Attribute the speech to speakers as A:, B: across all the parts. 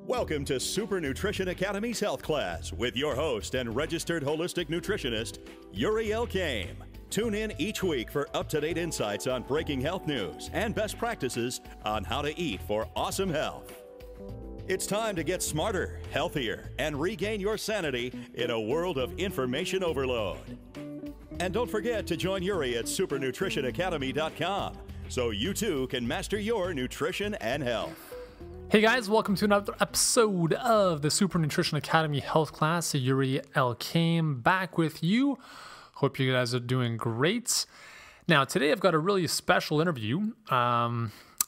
A: Welcome to Super Nutrition Academy's Health Class with your host and registered holistic nutritionist, Yuri Elkaim. Tune in each week for up-to-date insights on breaking health news and best practices on how to eat for awesome health. It's time to get smarter, healthier, and regain your sanity in a world of information overload. And don't forget to join Yuri at supernutritionacademy.com so you too can master your nutrition and health.
B: Hey guys, welcome to another episode of the Super Nutrition Academy Health Class. Yuri Elkaim back with you. Hope you guys are doing great. Now, today I've got a really special interview.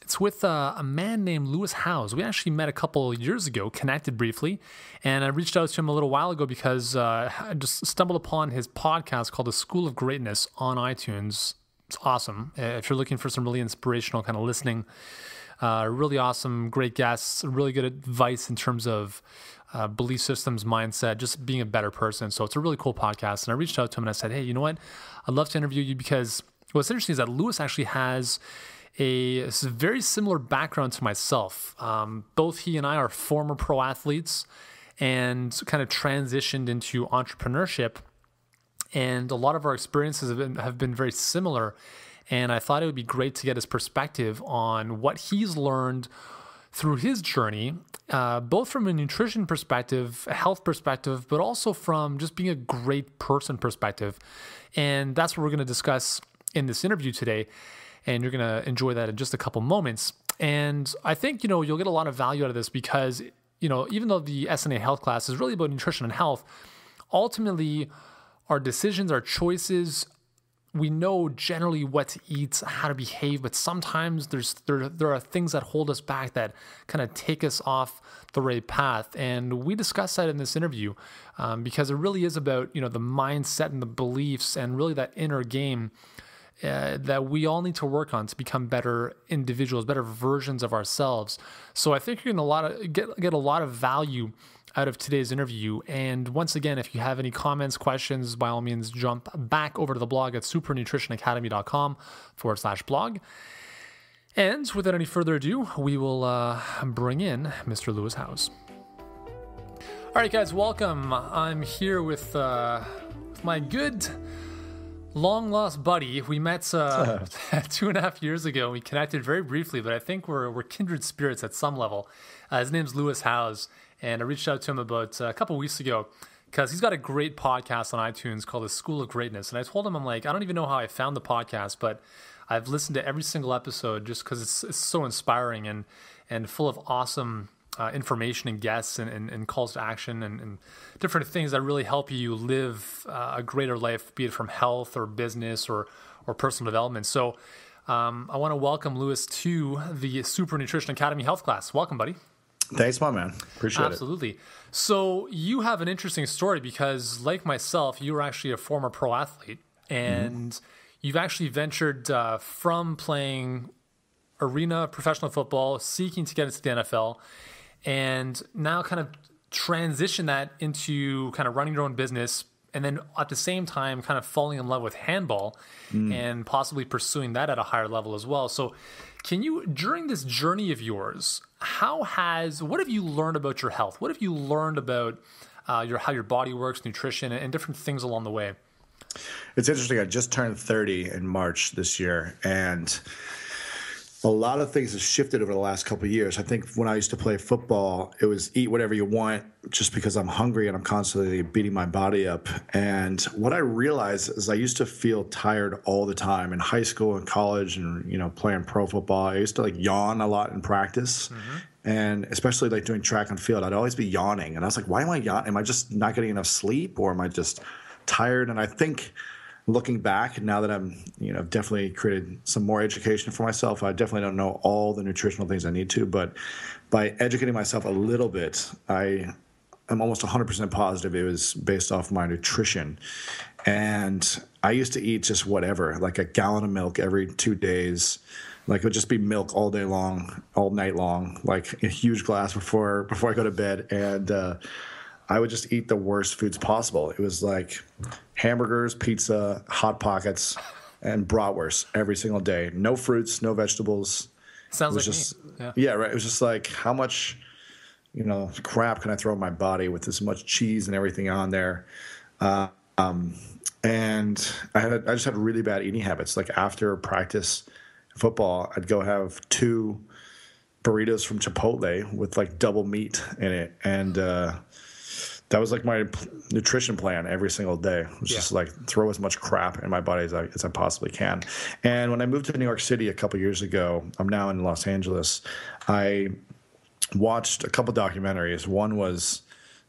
B: It's with a man named Lewis Howes. We actually met a couple years ago, connected briefly, and I reached out to him a little while ago because I just stumbled upon his podcast called The School of Greatness on iTunes. It's awesome. If you're looking for some really inspirational kind of listening, really awesome, great guests, really good advice in terms of belief systems, mindset, just being a better person. So it's a really cool podcast. And I reached out to him and I said, hey, you know what? I'd love to interview you because what's interesting is that Lewis actually has a very similar background to myself. Both he and I are former pro athletes and kind of transitioned into entrepreneurship. And a lot of our experiences have been very similar. And I thought it would be great to get his perspective on what he's learned through his journey, both from a nutrition perspective, a health perspective, but also from just being a great person perspective. And that's what we're going to discuss in this interview today. And you're going to enjoy that in just a couple moments. And I think, you'll get a lot of value out of this because, even though the SNA health class is really about nutrition and health, ultimately our decisions, our choices, we know generally what to eat, how to behave, but sometimes there are things that hold us back that kind of take us off the right path. And we discussed that in this interview because it really is about, the mindset and the beliefs and really that inner game that we all need to work on to become better individuals, better versions of ourselves. So I think you're going to get a lot of value out of today's interview. And once again, if you have any comments, questions, by all means, jump back over to the blog at supernutritionacademy.com/blog. And without any further ado, we will bring in Mr. Lewis Howes. All right, guys, welcome. I'm here with my good long-lost buddy. We met 2.5 years ago. We connected very briefly, but I think we're kindred spirits at some level. His name's Lewis Howes, and I reached out to him about a couple weeks ago because he's got a great podcast on iTunes called The School of Greatness. And I told him, I don't even know how I found the podcast, but I've listened to every single episode just because it's so inspiring and full of awesome information and guests and calls to action and different things that really help you live a greater life, be it from health or business or personal development. So I want to welcome Lewis to the Super Nutrition Academy Health Class. Welcome, buddy.
C: Thanks, my man. Appreciate it.
B: Absolutely. So you have an interesting story because, like myself, you were actually a former pro athlete, and you've actually ventured from playing arena professional football, seeking to get into the NFL, and now kind of transition that into kind of running your own business, and then at the same time kind of falling in love with handball and possibly pursuing that at a higher level as well. So can you, during this journey of yours, what have you learned about your health? What have you learned about how your body works, nutrition, and different things along the way?
C: It's interesting. I just turned 30 in March this year, and a lot of things have shifted over the last couple of years. I think when I used to play football, it was eat whatever you want just because I'm hungry and I'm constantly beating my body up. And what I realized is I used to feel tired all the time in high school and college and, playing pro football. I used to yawn a lot in practice. And especially doing track and field, I'd always be yawning. And I was like, why am I yawning? Am I just not getting enough sleep or am I just tired? And I think looking back, now that I'm, I've definitely created some more education for myself. I definitely don't know all the nutritional things I need to, but by educating myself a little bit, I'm almost 100% positive it was based off my nutrition. And I used to eat just whatever, like a gallon of milk every 2 days. It would just be milk all day long, all night long, like a huge glass before I go to bed. And I would just eat the worst foods possible. It was like hamburgers, pizza, Hot Pockets, and bratwurst every single day. No fruits, no vegetables.
B: Sounds like
C: just,
B: me.
C: Yeah, right. It was just like, how much crap can I throw in my body with as much cheese and everything on there? And I just had really bad eating habits. Like after practice football, I'd go have 2 burritos from Chipotle with like double meat in it. And that was like my nutrition plan every single day. It was just like throw as much crap in my body as I possibly can. And when I moved to New York City a couple years ago, I'm now in Los Angeles, I watched a couple documentaries. One was,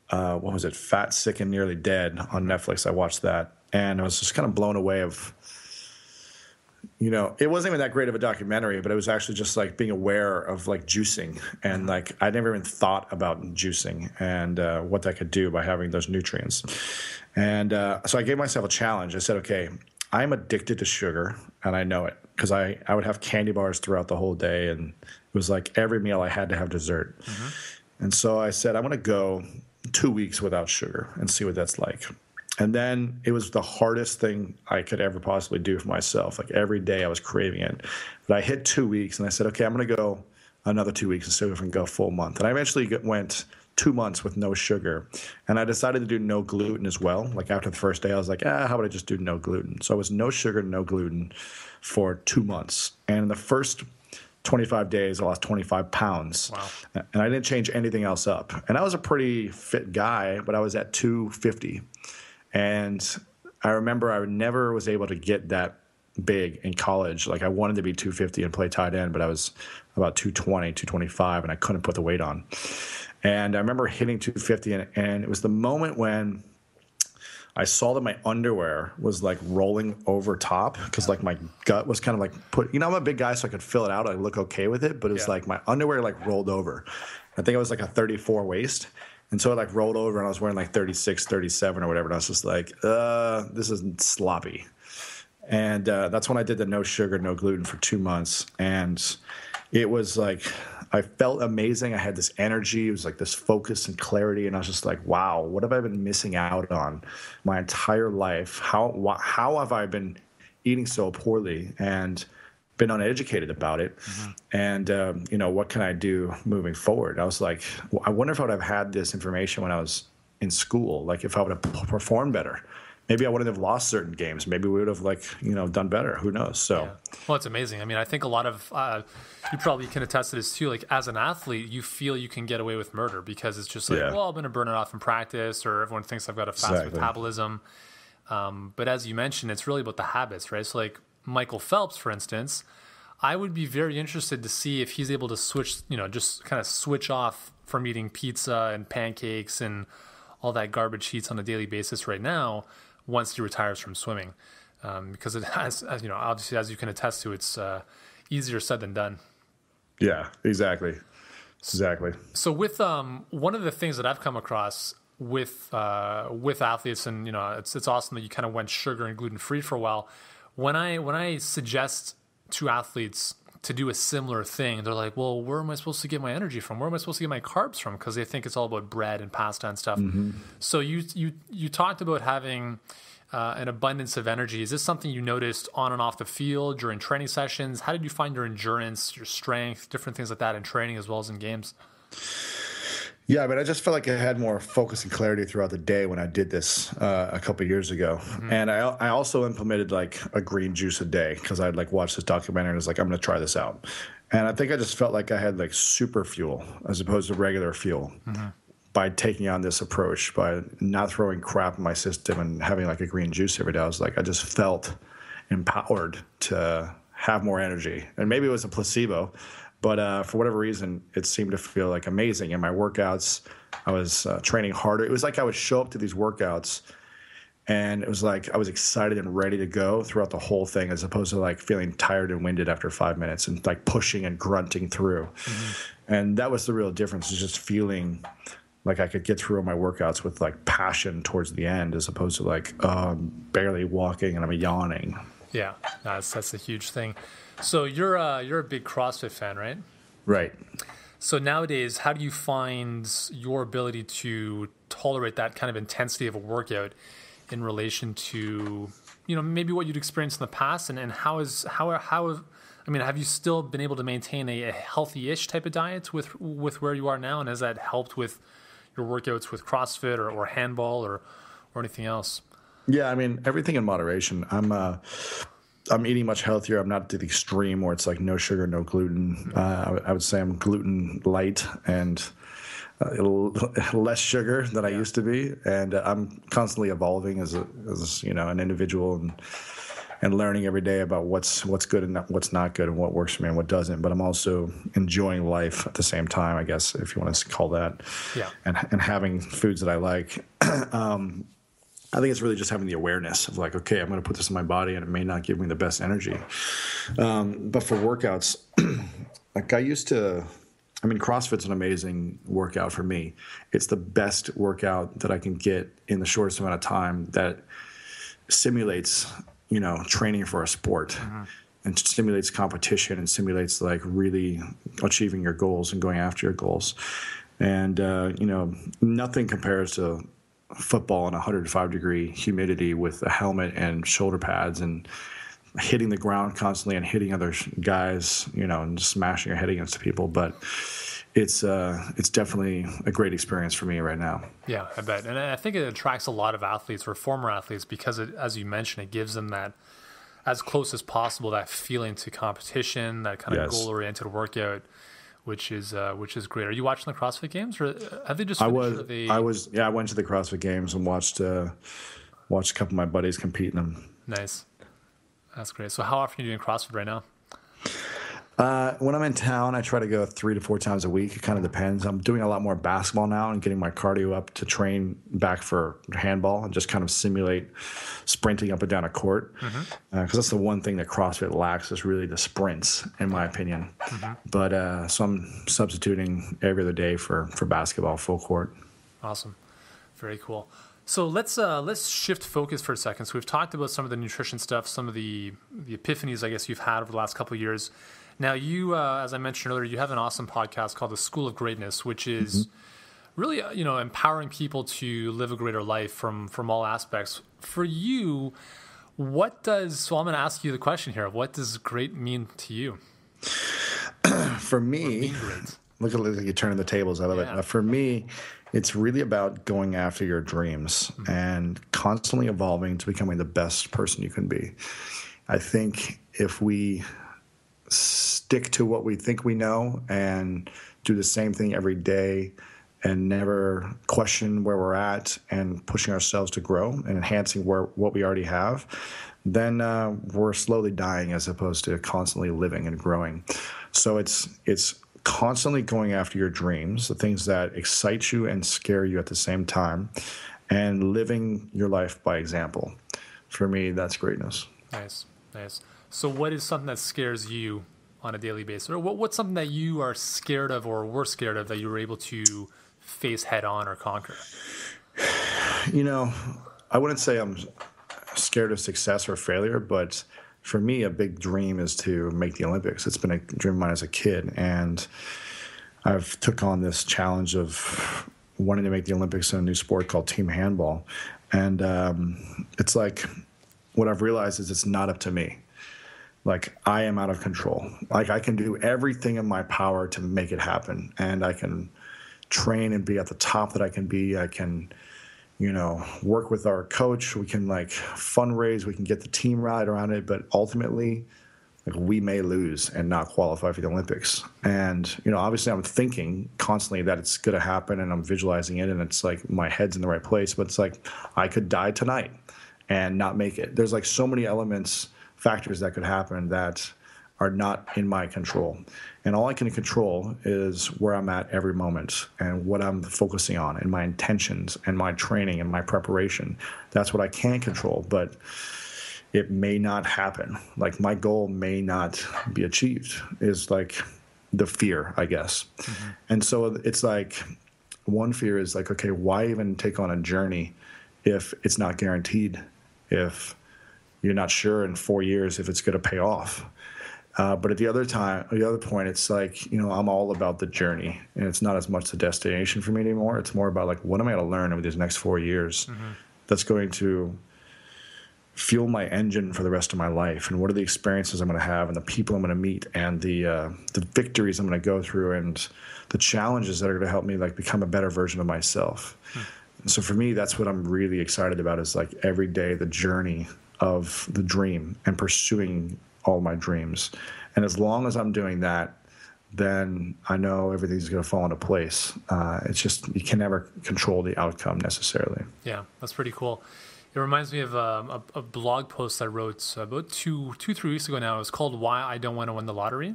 C: what was it? Fat, Sick, and Nearly Dead on Netflix. I watched that. And I was just kind of blown away of, it wasn't even that great of a documentary, but it was actually just like being aware of like juicing. And like, I never even thought about juicing and what that could do by having those nutrients. And so I gave myself a challenge. I said, okay, I'm addicted to sugar and I know it because I would have candy bars throughout the whole day. And it was like every meal I had to have dessert. And so I said, I'm going to go 2 weeks without sugar and see what that's like. And then it was the hardest thing I could ever possibly do for myself. Like every day I was craving it. But I hit 2 weeks and I said, okay, I'm going to go another 2 weeks and see if I can go a full month. And I eventually went 2 months with no sugar. And I decided to do no gluten as well. Like after the first day, I was like, how about I just do no gluten? So it was no sugar, no gluten for 2 months. And in the first 25 days, I lost 25 pounds. Wow. And I didn't change anything else up. And I was a pretty fit guy, but I was at 250. And I remember I never was able to get that big in college. Like I wanted to be 250 and play tight end, but I was about 220, 225, and I couldn't put the weight on. And I remember hitting 250, and it was the moment when I saw that my underwear was like rolling over top because like my gut was kind of like I'm a big guy, so I could fill it out. I look okay with it, but it was like my underwear like rolled over. I think it was like a 34 waist. And so it like rolled over and I was wearing like 36, 37 or whatever. And I was just like, this is sloppy. And that's when I did the no sugar, no gluten for 2 months. And it was like, I felt amazing. I had this energy. It was like this focus and clarity. And I was just like, wow, what have I been missing out on my entire life? How have I been eating so poorly and been uneducated about it? And what can I do moving forward? I was like, I wonder if I would have had this information when I was in school, like if I would have performed better. Maybe I wouldn't have lost certain games. Maybe we would have done better. Who knows? So
B: well, it's amazing. I mean, I think a lot of you probably can attest to this too. Like as an athlete, you feel you can get away with murder because it's just like, well, I'm going to burn it off in practice, or everyone thinks I've got a fast metabolism. But as you mentioned, it's really about the habits, right? So like Michael Phelps, for instance, I would be very interested to see if he's able to switch, just kind of switch off from eating pizza and pancakes and all that garbage he eats on a daily basis right now once he retires from swimming. Because it has, obviously, as you can attest to, it's easier said than done.
C: Yeah, exactly.
B: So with one of the things that I've come across with athletes, and it's awesome that you kind of went sugar and gluten free for a while. When I suggest to athletes to do a similar thing, they're like, well, where am I supposed to get my energy from? Where am I supposed to get my carbs from? Because they think it's all about bread and pasta and stuff. So you talked about having an abundance of energy. Is this something you noticed on and off the field during training sessions? How did you find your endurance, your strength, different things like that in training as well as in games?
C: Yeah, I just felt like I had more focus and clarity throughout the day when I did this a couple of years ago. And I also implemented like a green juice a day because I'd like watched this documentary and I was like, I'm going to try this out. And I think I just felt like I had like super fuel as opposed to regular fuel by taking on this approach, by not throwing crap in my system and having like a green juice every day. I was like, I just felt empowered to have more energy. And maybe it was a placebo. But for whatever reason, it seemed to feel like amazing. In my workouts, I was training harder. It was like I would show up to these workouts, and it was like I was excited and ready to go throughout the whole thing, as opposed to like feeling tired and winded after 5 minutes and like pushing and grunting through. And that was the real difference, is just feeling like I could get through my workouts with like passion towards the end, as opposed to like I'm barely walking and I'm yawning.
B: Yeah, that's a huge thing. So you're a big CrossFit fan, right?
C: Right.
B: So nowadays, how do you find your ability to tolerate that kind of intensity of a workout in relation to, maybe what you'd experienced in the past, and how I mean, have you still been able to maintain a healthy-ish type of diet with where you are now? And has that helped with your workouts with CrossFit or handball or anything else?
C: Yeah, I mean, everything in moderation. I'm eating much healthier. I'm not to the extreme where it's like no sugar, no gluten. I would say I'm gluten light and less sugar than I used to be. And I'm constantly evolving as an individual and learning every day about what's good and what's not good and what works for me and what doesn't. But I'm also enjoying life at the same time, I guess, if you want to call that.
B: Yeah.
C: And having foods that I like. I think it's really just having the awareness of like, okay, I'm going to put this in my body and it may not give me the best energy. But for workouts, like CrossFit's an amazing workout for me. It's the best workout that I can get in the shortest amount of time that simulates, training for a sport and simulates competition and simulates like really achieving your goals and going after your goals. And, nothing compares to football in 105-degree humidity with a helmet and shoulder pads and hitting the ground constantly and hitting other guys, and just smashing your head against people. But it's definitely a great experience for me right now.
B: Yeah, I bet. And I think it attracts a lot of athletes or former athletes because, as you mentioned, it gives them that, as close as possible, that feeling to competition, that kind of goal-oriented workout, which is great. Are you watching the CrossFit Games, or have they just finished?
C: I went to the CrossFit Games and watched a couple of my buddies compete in them.
B: Nice. That's great. So how often are you doing CrossFit right now?
C: When I'm in town, I try to go 3 to 4 times a week. It kind of depends. I'm doing a lot more basketball now and getting my cardio up to train back for handball and just kind of simulate sprinting up and down a court. Because that's the one thing that CrossFit lacks is really the sprints, in my opinion. But so I'm substituting every other day for basketball full court.
B: Awesome. Very cool. So let's shift focus for a second. So we've talked about some of the nutrition stuff, some of the epiphanies, I guess, you've had over the last couple of years. Now, you, as I mentioned earlier, you have an awesome podcast called The School of Greatness, which is really, empowering people to live a greater life from all aspects. For you, so I'm going to ask you the question here. What does great mean to you?
C: For me, look at you turning the tables. I love it. For me, it's really about going after your dreams and constantly evolving to becoming the best person you can be. I think if we stick to what we think we know and do the same thing every day and never question where we're at and pushing ourselves to grow and enhancing what we already have, then we're slowly dying as opposed to constantly living and growing. So it's constantly going after your dreams, the things that excite you and scare you at the same time, and living your life by example. For me, that's greatness.
B: Nice. So what is something that scares you on a daily basis? Or what's something that you are scared of or were scared of that you were able to face head on or conquer?
C: I wouldn't say I'm scared of success or failure, but for me, a big dream is to make the Olympics. It's been a dream of mine as a kid, and I've took on this challenge of wanting to make the Olympics in a new sport called team handball. And it's like what I've realized is it's not up to me. Like, I am out of control. Like, I can do everything in my power to make it happen, and I can train and be at the top that I can be. I can, work with our coach. We can fundraise. We can get the team rallied around it. But ultimately, we may lose and not qualify for the Olympics. And, obviously I'm thinking constantly that it's going to happen, and I'm visualizing it, and it's like my head's in the right place. But it's like I could die tonight and not make it. There's so many factors that could happen that are not in my control. And all I can control is where I'm at every moment and what I'm focusing on and my intentions and my training and my preparation. That's what I can control, but it may not happen. My goal may not be achieved is the fear, I guess. And so it's one fear is okay, why even take on a journey if it's not guaranteed, if you're not sure in 4 years if it's going to pay off. But at the other point, it's I'm all about the journey, and it's not as much the destination for me anymore. It's more about what am I going to learn over these next 4 years that's going to fuel my engine for the rest of my life, and what are the experiences I'm going to have, and the people I'm going to meet, and the victories I'm going to go through, and the challenges that are going to help me like become a better version of myself. And so for me, that's what I'm really excited about, is like every day the journey of the dream and pursuing all my dreams. And as long as I'm doing that, then I know everything's going to fall into place. It's just, you can never control the outcome necessarily.
B: Yeah, that's pretty cool. It reminds me of a blog post I wrote about 3 weeks ago now. It was called "Why I Don't Want to Win the Lottery."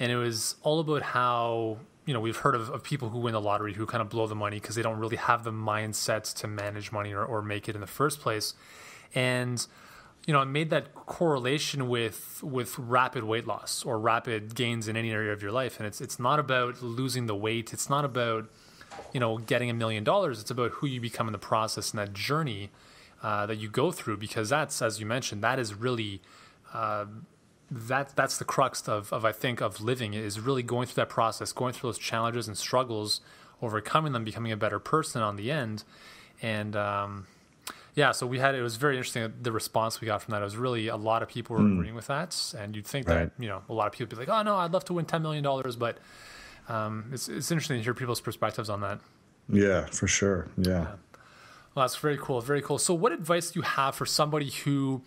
B: And it was all about how, we've heard of people who win the lottery who kind of blow the money because they don't really have the mindsets to manage money or make it in the first place. And, I made that correlation with rapid weight loss or rapid gains in any area of your life. And it's not about losing the weight. It's not about, getting $1 million. It's about who you become in the process and that journey that you go through, because that's, as you mentioned, that is really that's the crux of I think of living, is really going through that process, going through those challenges and struggles, overcoming them, becoming a better person on the end. And so it was very interesting, the response we got from that. It was really, a lot of people were agreeing with that, and you'd think that a lot of people would be like, oh no, I'd love to win $10 million, but it's interesting to hear people's perspectives on that.
C: Yeah, for sure. Yeah.
B: Well, that's very cool. Very cool. So what advice do you have for somebody who,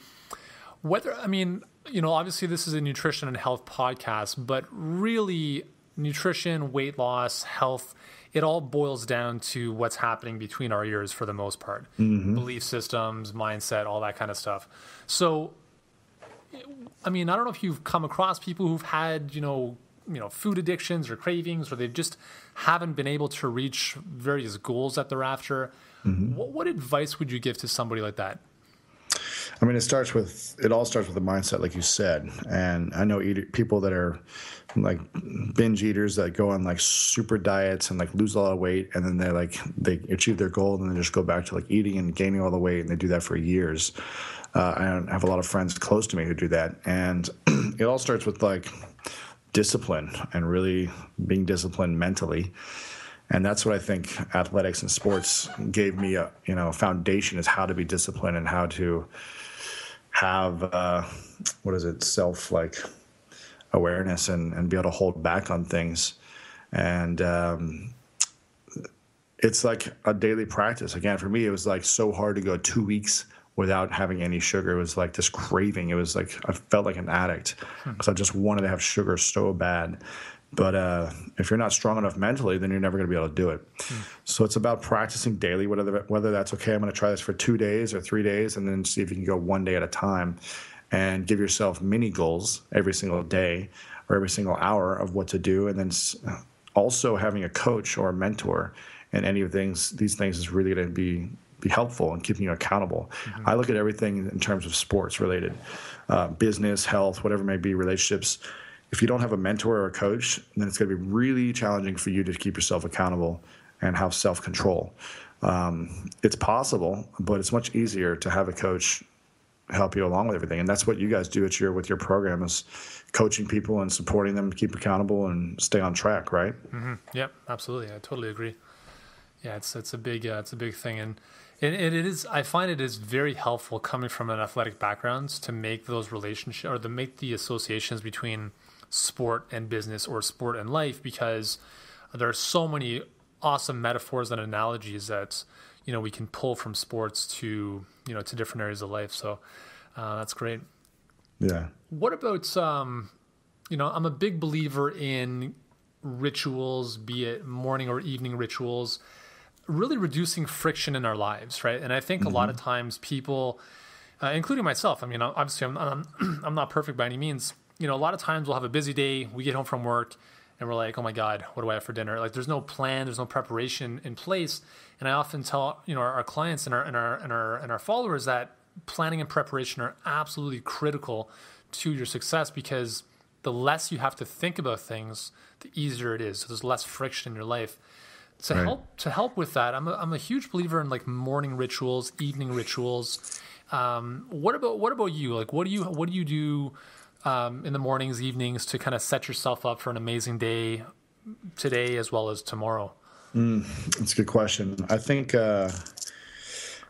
B: obviously this is a nutrition and health podcast, but really nutrition, weight loss, health, it all boils down to what's happening between our ears for the most part. Belief systems, mindset, all that kind of stuff. So, I don't know if you've come across people who've had, food addictions or cravings, or they just haven't been able to reach various goals that they're after. What advice would you give to somebody like that?
C: It all starts with the mindset, like you said. And I know people that are like binge eaters that go on like super diets and like lose a lot of weight, and then they achieve their goal and then just go back to like eating and gaining all the weight, and they do that for years. I have a lot of friends close to me who do that, and it all starts with like discipline and really being disciplined mentally. And that's what I think athletics and sports gave me a foundation, is how to be disciplined and how to have self awareness and be able to hold back on things. And it's like a daily practice. Again, for me, it was like so hard to go 2 weeks without having any sugar. It was like this craving. It was like I felt like an addict because I just wanted to have sugar so bad. But if you're not strong enough mentally, then you're never going to be able to do it. So it's about practicing daily, whether that's okay, I'm going to try this for 2 days or 3 days, and then see if you can go 1 day at a time, and give yourself mini goals every single day or every single hour of what to do. And then also having a coach or a mentor in any of these things is really going to be helpful in keeping you accountable. I look at everything in terms of sports related, business, health, whatever it may be, relationships. If you don't have a mentor or a coach, then it's going to be really challenging for you to keep yourself accountable and have self-control. It's possible, but it's much easier to have a coach help you along with everything. And that's what you guys do with your program, is coaching people and supporting them to keep accountable and stay on track, right?
B: Yep, absolutely. I totally agree. Yeah, it's a big thing. And it is, I find it is very helpful coming from an athletic background to make those relationships, or to make the associations between sport and business or sport and life, because there are so many awesome metaphors and analogies that we can pull from sports to to different areas of life. So that's great.
C: Yeah.
B: What about I'm a big believer in rituals, be it morning or evening rituals, really reducing friction in our lives, right? And I think a lot of times people, including myself, obviously I'm not perfect by any means. A lot of times we'll have a busy day, we get home from work, and we're like, oh my God, what do I have for dinner? Like, there's no plan, there's no preparation in place. And I often tell our clients and our followers that planning and preparation are absolutely critical to your success, because the less you have to think about things, the easier it is. So there's less friction in your life. To help with that, I'm a huge believer in like morning rituals, evening rituals. What about you? Like, what do you do in the mornings, evenings, to kind of set yourself up for an amazing day today as well as tomorrow?
C: That's a good question. I think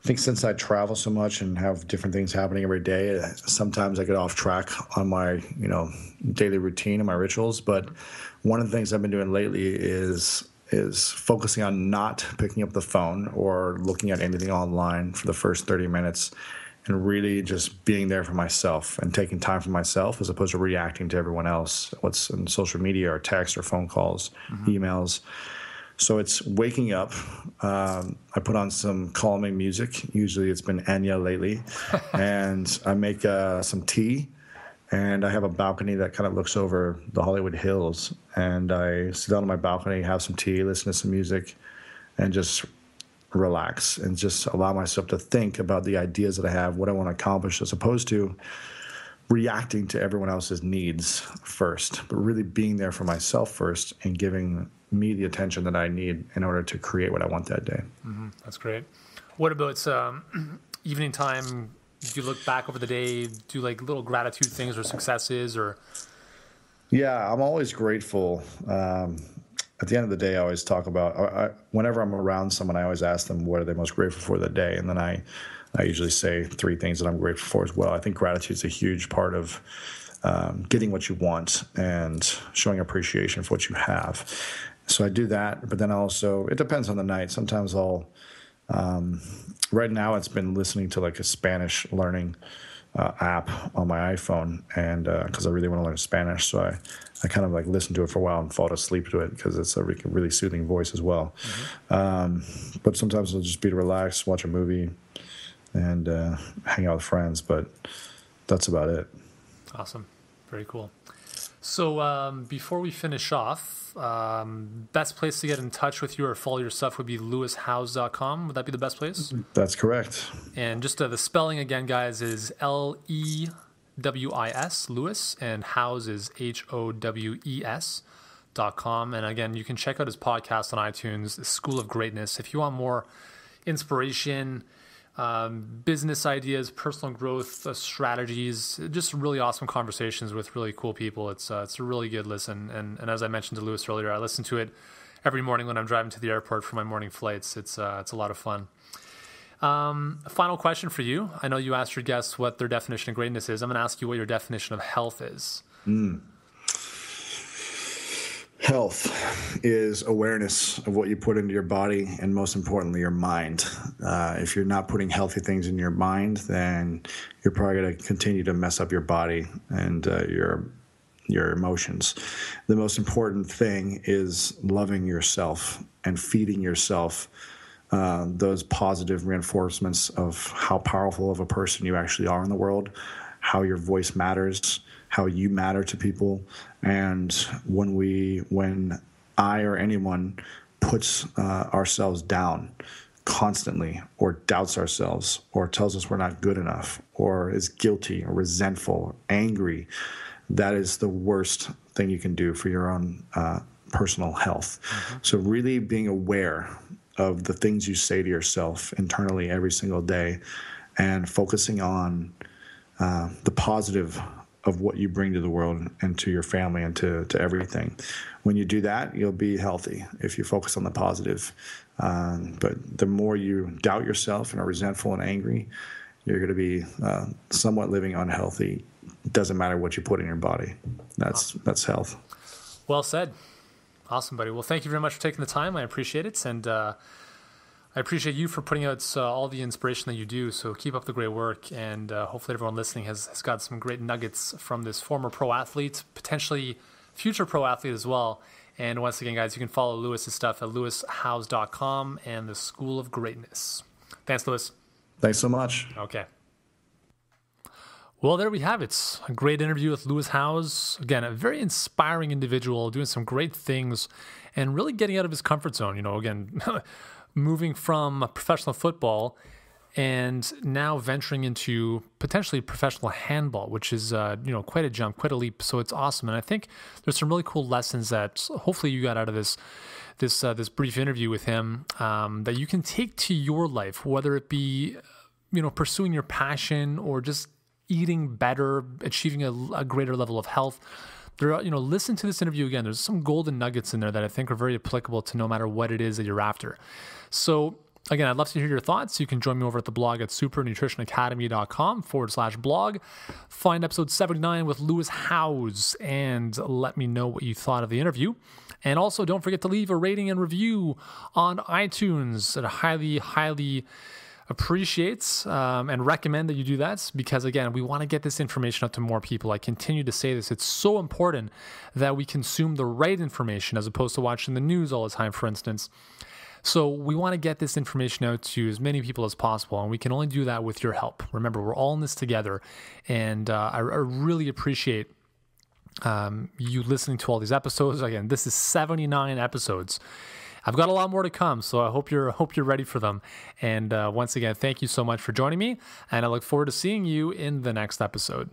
C: think since I travel so much and have different things happening every day, sometimes I get off track on my, daily routine and my rituals. But one of the things I've been doing lately is focusing on not picking up the phone or looking at anything online for the first 30 minutes and really just being there for myself and taking time for myself as opposed to reacting to everyone else, what's in social media or text or phone calls, emails. So it's waking up. I put on some calming music. Usually it's been Enya lately. And I make some tea. And I have a balcony that kind of looks over the Hollywood Hills. And I sit down on my balcony, have some tea, listen to some music, and just relax and just allow myself to think about the ideas that I have, what I want to accomplish, as opposed to reacting to everyone else's needs first, but really being there for myself first and giving me the attention that I need in order to create what I want that day.
B: That's great. What about evening time? Do you look back over the day, do like little gratitude things or successes or?
C: Yeah, I'm always grateful. At the end of the day, I always talk about, whenever I'm around someone, I always ask them what are they most grateful for the day. And then I usually say 3 things that I'm grateful for as well. I think gratitude is a huge part of getting what you want and showing appreciation for what you have. So I do that, but then also, it depends on the night. Sometimes I'll, right now it's been listening to like a Spanish learning app on my iPhone, and because I really want to learn Spanish, so I kind of like listen to it for a while and fall asleep to it because it's a really soothing voice as well. But sometimes I'll just be relaxed, watch a movie, and hang out with friends, but that's about it.
B: Awesome. Very cool. So before we finish off, best place to get in touch with you or follow your stuff would be lewishowes.com. Would that be the best place?
C: That's correct.
B: And just the spelling again, guys, is Lewis, Lewis, and Howes is HOWES.com. And again, you can check out his podcast on iTunes, The School of Greatness. If you want more inspiration, business ideas, personal growth strategies, just really awesome conversations with really cool people. It's a really good listen. And as I mentioned to Lewis earlier, I listen to it every morning when I'm driving to the airport for my morning flights. It's a lot of fun. A final question for you. I know you asked your guests what their definition of greatness is. I'm going to ask you what your definition of health is.
C: Health is awareness of what you put into your body and, most importantly, your mind. If you're not putting healthy things in your mind, then you're probably going to continue to mess up your body and your emotions. The most important thing is loving yourself and feeding yourself those positive reinforcements of how powerful of a person you actually are in the world, how your voice matters, how you matter to people. And when I or anyone puts ourselves down constantly, or doubts ourselves, or tells us we're not good enough, or is guilty or resentful or angry, that is the worst thing you can do for your own personal health. So really being aware of the things you say to yourself internally every single day and focusing on the positive of what you bring to the world and to your family and to everything. When you do that, you'll be healthy if you focus on the positive. But the more you doubt yourself and are resentful and angry, you're going to be somewhat living unhealthy. It doesn't matter what you put in your body. That's health.
B: Well said. Awesome, buddy. Well, thank you very much for taking the time. I appreciate it. And I appreciate you for putting out all the inspiration that you do. So keep up the great work. And hopefully everyone listening has got some great nuggets from this former pro athlete, potentially future pro athlete as well. And once again, guys, you can follow Lewis's stuff at lewishowes.com and the School of Greatness. Thanks, Lewis.
C: Thanks so much.
B: Okay. Well, there we have it. A great interview with Lewis Howes. Again, a very inspiring individual, doing some great things and really getting out of his comfort zone. You know, again, moving from professional football and now venturing into potentially professional handball, which is, quite a jump, quite a leap. So it's awesome. And I think there's some really cool lessons that hopefully you got out of this brief interview with him that you can take to your life, whether it be, pursuing your passion or just eating better, achieving a greater level of health. Listen to this interview again. There's some golden nuggets in there that I think are very applicable to no matter what it is that you're after. So Again, I'd love to hear your thoughts. You can join me over at the blog at supernutritionacademy.com/blog. Find episode 79 with Lewis Howes and let me know what you thought of the interview. And also, don't forget to leave a rating and review on iTunes. It highly appreciates and recommend that you do that because, again, we want to get this information out to more people. I continue to say this. It's so important that we consume the right information as opposed to watching the news all the time, for instance. So we want to get this information out to as many people as possible, and we can only do that with your help. Remember, we're all in this together, and I really appreciate you listening to all these episodes. Again, this is 79 episodes. I've got a lot more to come, so I hope you're ready for them. And once again, thank you so much for joining me, and I look forward to seeing you in the next episode.